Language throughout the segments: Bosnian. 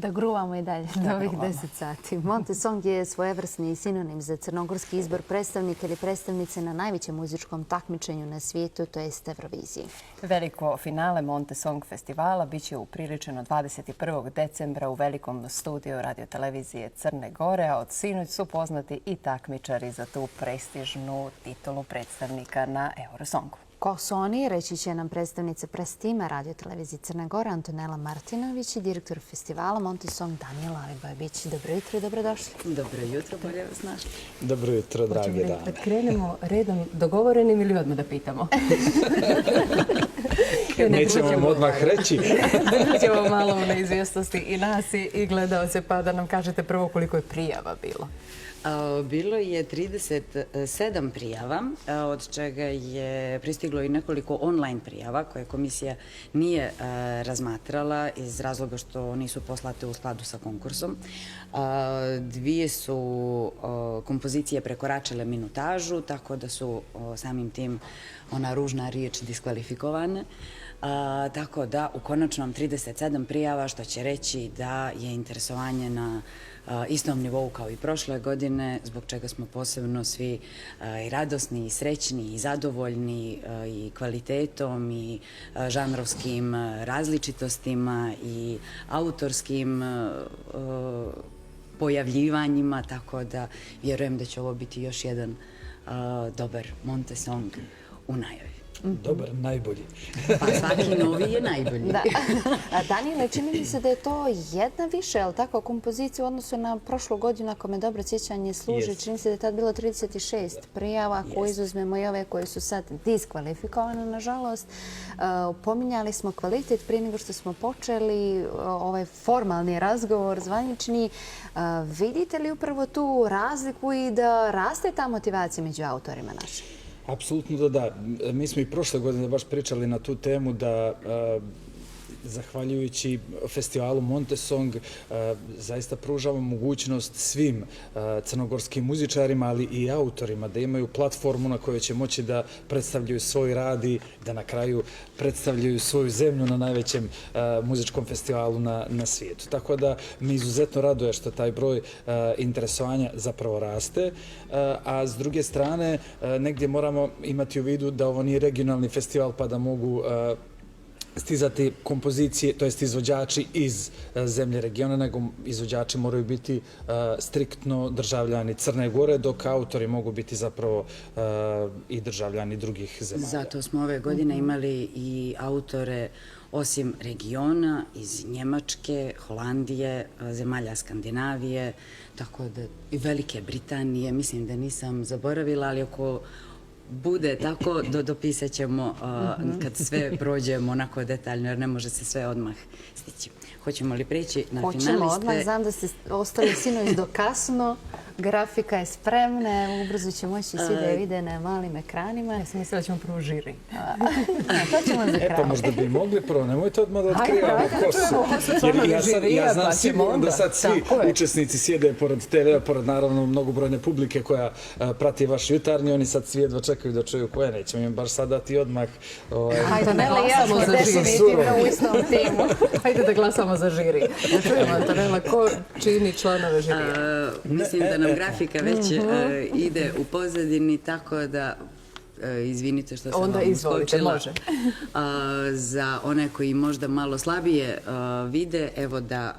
Da gruvamo i dalje do ovih 10 sati. Montesong je svojevrsni sinonim za crnogorski izbor predstavnika ili predstavnice na najvećem muzičkom takmičenju na svijetu, to jest Euroviziji. Veliko finale Montesong festivala biće upriličeno 21. decembra u velikom studiju radiotelevizije Crne Gore, a od sinoć su poznati i takmičari za tu prestižnu titulu predstavnika na Eurosongu. Ko su oni, reći će nam predstavnica press-tima radiotelevizije Crne Gore Antonela Martinović i direktor festivala Montesong Danijela Alibabić. Dobro jutro i dobrodošli. Dobro jutro, bolje vas našli. Dobro jutro, drage dame. Da krenemo redom dogovorenim ili odmah da pitamo? Nećemo vam odmah reći. Ćemo malo u neizvjesnosti i nas i gledaoce, pa da nam kažete prvo koliko je prijava bilo. Bilo je 37 prijava, od čega je pristiglo i nekoliko online prijava koje komisija nije razmatrala iz razloga što nisu poslate u skladu sa konkursom. Dvije su kompozicije prekoračile minutažu, tako da su samim tim ona ružna riječ diskvalifikovane. Tako da u konačnom 37 prijava, što će reći da je interesovanje na istom nivou kao i prošle godine, zbog čega smo posebno svi i radosni, i srećni, i zadovoljni i kvalitetom, i žanrovskim različitostima, i autorskim pojavljivanjima, tako da vjerujem da će ovo biti još jedan dobar Montesong u najavi. Dobar, najbolji. Pa svaki novi je najbolji. Danijele, čini mi se da je to jedna više, ali tako, kompozicija u odnosu na prošlu godinu, ako me dobro sjećanje služi, čini se da je tad bilo 36 prijava, ako izuzmemo i ove koje su sad diskvalifikovane, nažalost. Pominjali smo kvalitet prije nego što smo počeli ovaj formalni razgovor zvanični. Vidite li upravo tu razliku i da raste ta motivacija među autorima našim? Apsolutno da. Mi smo i prošle godine baš pričali na tu temu da zahvaljujući festivalu Montesong zaista pružamo mogućnost svim crnogorskim muzičarima, ali i autorima da imaju platformu na kojoj će moći da predstavljaju svoj rad i da na kraju predstavljaju svoju zemlju na najvećem muzičkom festivalu na svijetu. Tako da mi izuzetno raduje što taj broj interesovanja zapravo raste, a s druge strane negdje moramo imati u vidu da ovo nije regionalni festival pa da mogu stizati kompozicije, to jest izvođači iz zemlje regiona, nego izvođači moraju biti striktno državljani Crne Gore, dok autori mogu biti zapravo i državljani drugih zemalja. Zato smo ove godine imali i autore osim regiona iz Njemačke, Holandije, zemalja Skandinavije, tako da i Velike Britanije, mislim da nisam zaboravila, ali ako bude tako, dopisat ćemo kad sve prođemo onako detaljno, jer ne može se sve odmah stići. Hoćemo li preći na finaliste? Hoćemo odmah, znam da ste ostali sinoć do kasno, grafika je spremna, ubrzo će moći svi da je vide na malim ekranima. Ja sam mislila da ćemo prvo žiri. To ćemo za kraj. Pa možda bi mogli prvo, nemojte odmah da otkrivamo ko su. Ja znam sigurno da sad svi učesnici sjede pored TV-a, pored naravno mnogobrojne publike koja prati vaš jutarnji, oni sad svi jedva čekaju da čuju koje, nećemo im baš sad dati odmah. Antonela i ja smo definitivno u istom timu. Hajde da glasamo za žiri. Čujemo, Antonela, ko čini članove žirija? Mislim da nam grafika već ide u pozadini, tako da izvinite što sam vam uskočila. Onda izvolite, može. Za one koji možda malo slabije vide, evo da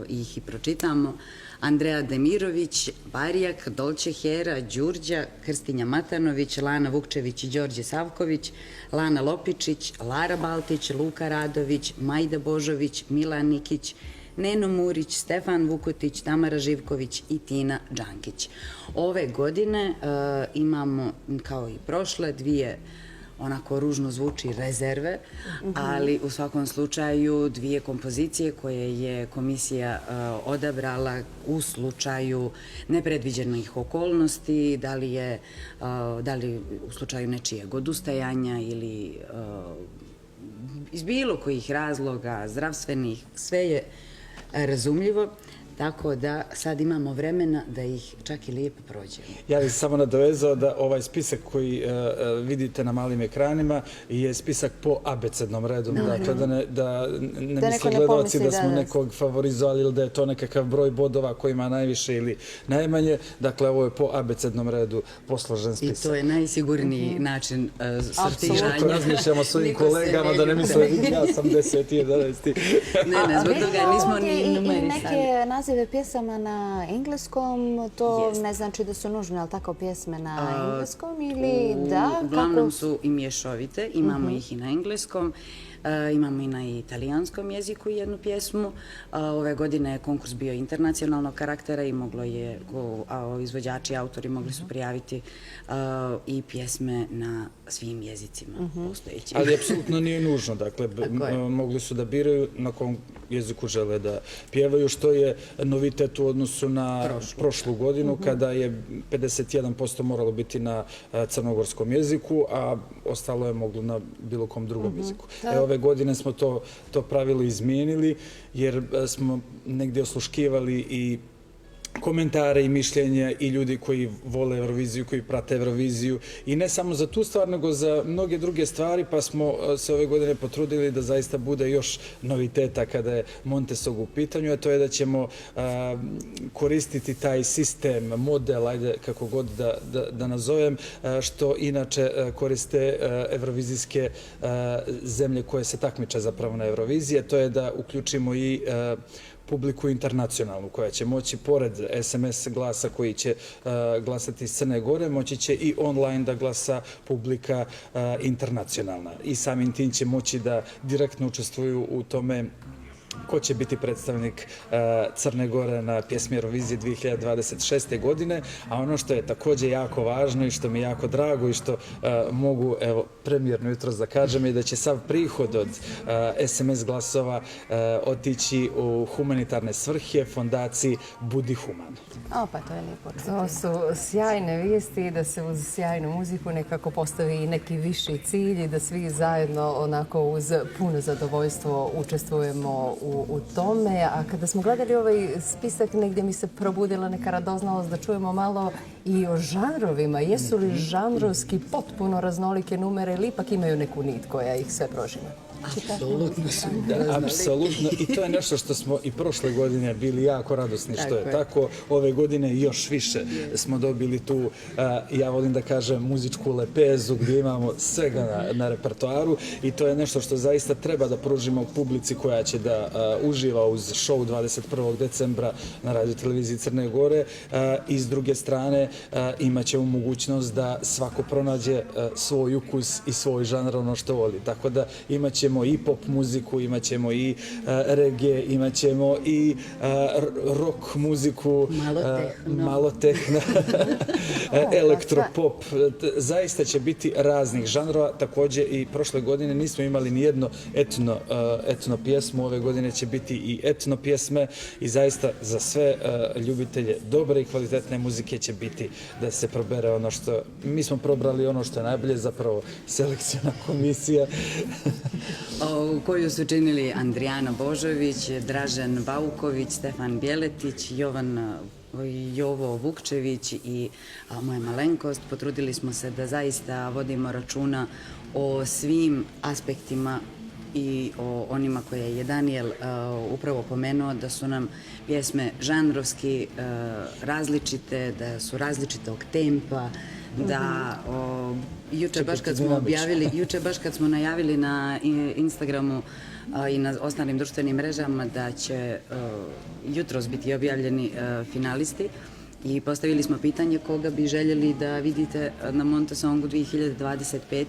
ih i pročitamo. Andreja Demirović, Barijak, Dolče Hera, Đurđa, Krstinja Matanović, Lana Vukčević i Đorđe Savković, Lana Lopičić, Lara Baltić, Luka Radović, Majda Božović, Milan Nikić, Neno Murić, Stefan Vukotić, Tamara Živković i Tina Đankić. Ove godine imamo, kao i prošle, dvije, onako ružno zvuči, rezerve, ali u svakom slučaju dvije kompozicije koje je komisija odabrala u slučaju nepredviđenih okolnosti, da li u slučaju nečijeg odustajanja ili iz bilo kojih razloga, zdravstvenih, sve je razumljivo. tako da sad imamo vremena da ih čak i lijepo prođemo. Ja bih samo nadovezao da ovaj spisak koji vidite na malim ekranima je spisak po abecednom redu. Dakle, da ne misle gledalci da smo nekog favorizovali ili da je to nekakav broj bodova koji ima najviše ili najmanje. Dakle, ovo je po abecednom redu posložen spisak. I to je najsigurniji način sortiranja. Ako razmišljamo svojim kolegama da ne misle ja sam 10. 11. Ne, zbog toga nismo ni I numerisali. neke nazive pjesama na engleskom, to ne znači da su nužne, ali tako pjesme na engleskom ili da? Uglavnom su i mješovite, imamo ih i na engleskom, imamo i na italijanskom jeziku jednu pjesmu. Ove godine je konkurs bio internacionalnog karaktera i moglo je, izvođači i autori mogli su prijaviti i pjesme na svim jezicima postojećim. Ali apsolutno nije nužno. Dakle, mogli su da biraju na kom jeziku žele da pjevaju, što je novitet u odnosu na prošlu godinu, kada je 51% moralo biti na crnogorskom jeziku, a ostalo je moglo na bilo kom drugom jeziku. Ove godine smo to pravilo izmijenili, jer smo negdje osluškivali i komentare i mišljenja i ljudi koji vole Euroviziju, koji prate Euroviziju i ne samo za tu stvar, nego za mnoge druge stvari, pa smo se ove godine potrudili da zaista bude još noviteta kada je Montesog u pitanju, a to je da ćemo koristiti taj sistem, model, ajde kako god da nazovem, što inače koriste evrovizijske zemlje koje se takmiče zapravo na Euroviziji, a to je da uključimo i publiku internacionalnu koja će moći, pored SMS glasa koji će glasati iz Crne Gore, moći će i online da glasa publika internacionalna. I samim tim će moći da direktno učestvuju u tome ko će biti predstavnik Crne Gore na pjesmi Eurovizije 2026. godine, a ono što je također jako važno i što mi je jako drago i što mogu, evo, premijerno jutros da kažem, je da će sav prihod od SMS glasova otići u humanitarne svrhe fondaciji Budi Human. Pa to je lijepo čuti. To su sjajne vijesti da se uz sjajnu muziku nekako postavi i neki viši cilj i da svi zajedno onako uz puno zadovoljstvo učestvujemo u tome. A kada smo gledali ovaj spisak, negdje mi se probudila neka radoznalost da čujemo malo i o žanrovima. Jesu li žanrovski potpuno raznolike numere ili ipak imaju neku nit koja ih sve prožima? Apsolutno su. Apsolutno. I to je nešto što smo i prošle godine bili jako radosni što je tako. Ove godine još više smo dobili tu, ja volim da kažem, muzičku lepezu gdje imamo svega na repertoaru i to je nešto što zaista treba da pružimo publici koja će da uživa uz show 21. decembra na radio televiziji Crne Gore i s druge strane imat ćemo mogućnost da svako pronađe svoj ukus i svoj žanr, ono što voli. Tako da imat ćemo i pop muziku, imat ćemo i reggae, imat ćemo i rock muziku, malo tehno, elektropop. Zaista će biti raznih žanrova. Također i prošle godine nismo imali ni jedno etno pjesmu, ove godine će biti i etno pjesme i zaista za sve ljubitelje dobre i kvalitetne muzike će biti da se probere ono što, mi smo probrali ono što je najbolje, zapravo selekcijna komisija. Koju su činili Andrijana Božović, Dražen Vauković, Stefan Bjeletić, Jovo Vukčević i moja malenkost. Potrudili smo se da zaista vodimo računa o svim aspektima i o onima koje je Daniel upravo pomenuo, da su nam pjesme žanrovski različite, da su različitog tempa, da juče baš kad smo najavili na Instagramu i na ostalim društvenim mrežama da će jutros biti objavljeni finalisti i postavili smo pitanje koga bi željeli da vidite na Montesongu 2025.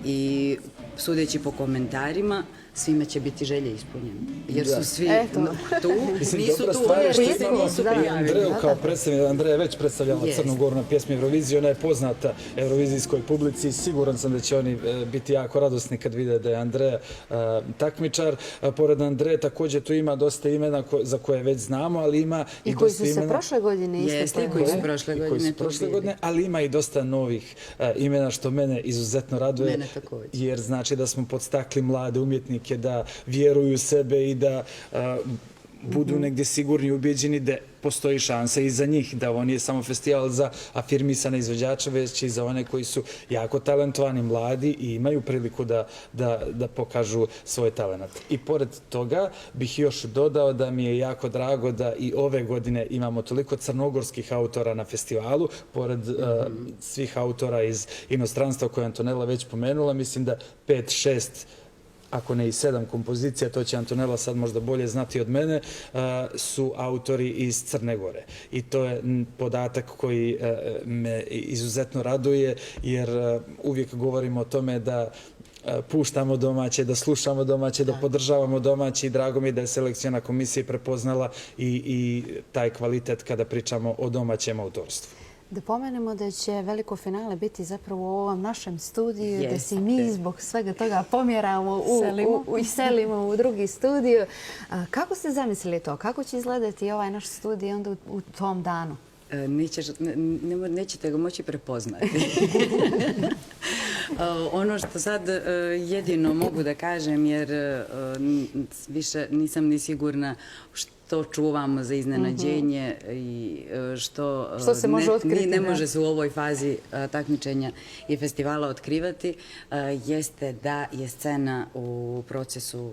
I sudeći po komentarima, svima će biti želje ispunjene. Jer su svi tu, nisu tu one koji se nisu prijavili. Andreju kao predstavnik, Andreja je već predstavljala Crnu Goru na pjesmi Eurovizije, ona je poznata eurovizijskoj publici i siguran sam da će oni biti jako radosni kad vide da je Andreja takmičar. Pored Andreje također tu ima dosta imena za koje već znamo, ali ima i dosta imena... I koji su se prošle godine isto Jeste, koji su prošle godine. Ali ima i dosta novih imena što mene izuzetno raduje. Mene također. Jer znači da smo podstakli mlade umjetnike da vjeruju u sebe i da budu negdje sigurni i ubeđeni da postoji šansa i za njih, da ovo nije samo festival za afirmisane izvođače, već i za one koji su jako talentovani, mladi i imaju priliku da pokažu svoj talent. I pored toga bih još dodao da mi je jako drago da i ove godine imamo toliko crnogorskih autora na festivalu, pored svih autora iz inostranstva koje je Antonela već pomenula, mislim da 5-6 ako ne i 7 kompozicija, to će Antonela sad možda bolje znati od mene, su autori iz Crne Gore. I to je podatak koji me izuzetno raduje, jer uvijek govorimo o tome da puštamo domaće, da slušamo domaće, da podržavamo domaće i drago mi je da je selekciona komisija prepoznala i taj kvalitet kada pričamo o domaćem autorstvu. Da pomenemo da će veliko finale biti zapravo u ovom našem studiju, da se mi zbog svega toga pomjeramo i selimo u drugi studiju. Kako ste zamislili to? Kako će izgledati ovaj naš studij onda u tom danu? Nećete ga moći prepoznati. Ono što sad jedino mogu da kažem, jer više nisam ni sigurna što čuvamo za iznenađenje i što se može otkriti. Ne može se u ovoj fazi takmičenja i festivala otkrivati, jeste da je scena u procesu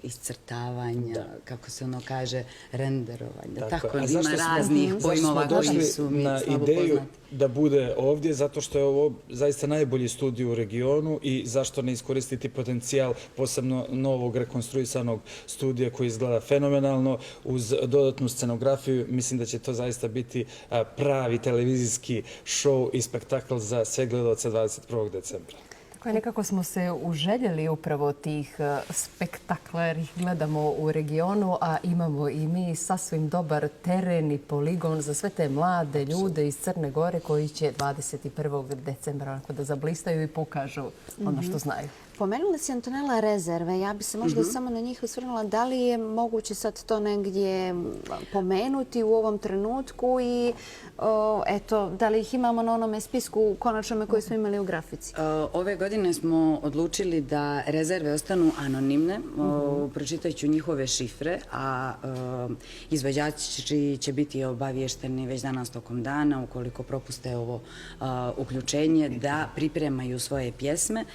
iscrtavanja, kako se ono kaže, renderovanja. Tako, ima raznih pojmova koji su mi slabo poznati. Da bude ovdje, zato što je ovo zaista najbolji studij u regionu i zašto ne iskoristiti potencijal posebno novog rekonstruisanog studija koji izgleda fenomenalno uz dodatnu scenografiju. Mislim da će to zaista biti pravi televizijski show i spektakl za sve gledaoce 21. decembra. Tako je, nekako smo se uželjeli upravo tih spektakla jer ih gledamo u regionu, a imamo i mi sasvim dobar teren i poligon za sve te mlade ljude iz Crne Gore koji će 21. decembra da zablistaju i pokažu ono što znaju. Pomenula si, Antonela, rezerve. Ja bi se možda samo na njih osvrnula. Da li je moguće sad to negdje pomenuti u ovom trenutku i eto, da li ih imamo na onome spisku konačnome koji smo imali u grafici? Ove godine smo odlučili da rezerve ostanu anonimne. Pročitajući njihove šifre, a izvođači će biti obavješteni već danas tokom dana, ukoliko propuste ovo uključenje, da pripremaju svoje pjesme,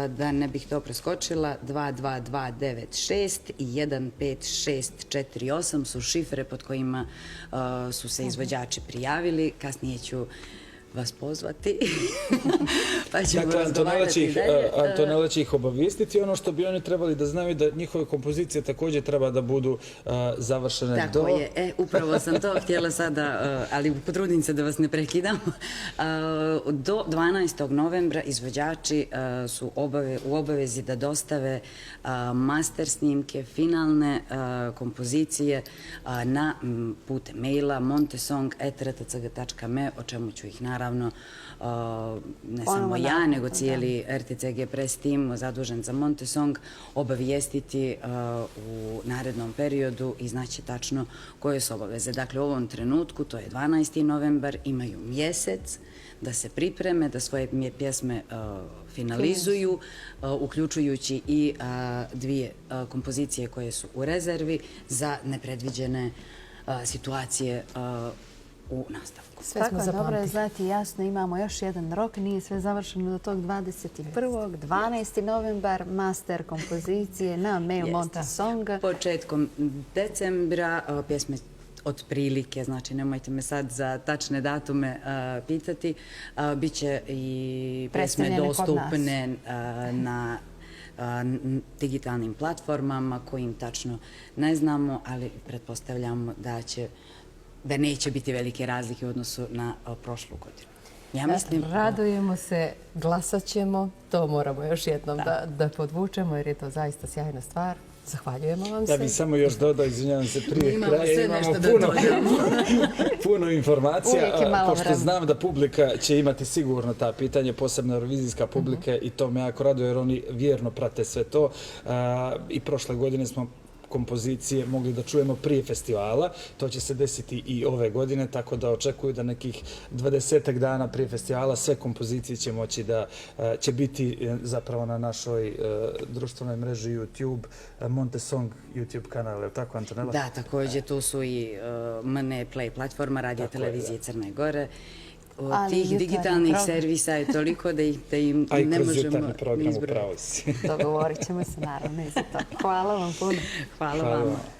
da ne bih to preskočila, 22296 i 15648 su šifre pod kojima su se izvođači prijavili. Kasnije ću vas pozvati, pa ćemo razgovarati dalje. Antonela će ih obavijestiti. Ono što bi oni trebali da znaju da njihove kompozicije također treba da budu završene do... Tako je, upravo sam to htjela sada, ali potrudim se da vas ne prekidam. Do 12. novembra izvođači su u obavezi da dostave master snimke, finalne kompozicije na putem maila montesong@rtcg.me, o čemu ću ih naravno ne samo ja, nego cijeli RTCG Press tim zadužen za Montesong obavijestiti u narednom periodu i znaće tačno koje su obaveze. Dakle, u ovom trenutku, to je 12. novembar, imaju mjesec da se pripreme, da svoje pjesme finalizuju, uključujući i 2 kompozicije koje su u rezervi za nepredviđene situacije u nastavku. Tako je, dobro je znati, jasno, imamo još jedan rok, nije sve završeno do tog 21. 12. novembar, master kompozicije na mail Montesong. Početkom decembra pjesme otprilike, znači nemojte me sad za tačne datume pitati, bit će i pjesme dostupne na digitalnim platformama kojim tačno ne znamo, ali pretpostavljamo da neće biti velike razlike u odnosu na prošlu godinu. Ja mislim... Radujemo se, glasat ćemo, to moramo još jednom da podvučemo jer je to zaista sjajna stvar. Zahvaljujemo vam se. Ja bih samo još dodao, izvinjavam se, prije kraja imamo puno informacija, pošto znam da publika će imati sigurno ta pitanja, posebno eurovizijska publika, i to me jako raduje jer oni vjerno prate sve to. I prošle godine smo kompozicije mogli da čujemo prije festivala. To će se desiti i ove godine, tako da očekuju da nekih 20 dana prije festivala sve kompozicije će moći da će biti zapravo na našoj društvenoj mreži YouTube, Montesong YouTube kanal, je li tako, Antonella? Da, takođe tu su i MN Play platforma Radio Televizije Crne Gore. Od tih digitalnih servisa je toliko da im A i ne kroz možemo jutarnji program izbrojati. upravo si. Dogovorit ćemo se naravno i za to. Hvala vam puno. Hvala vama.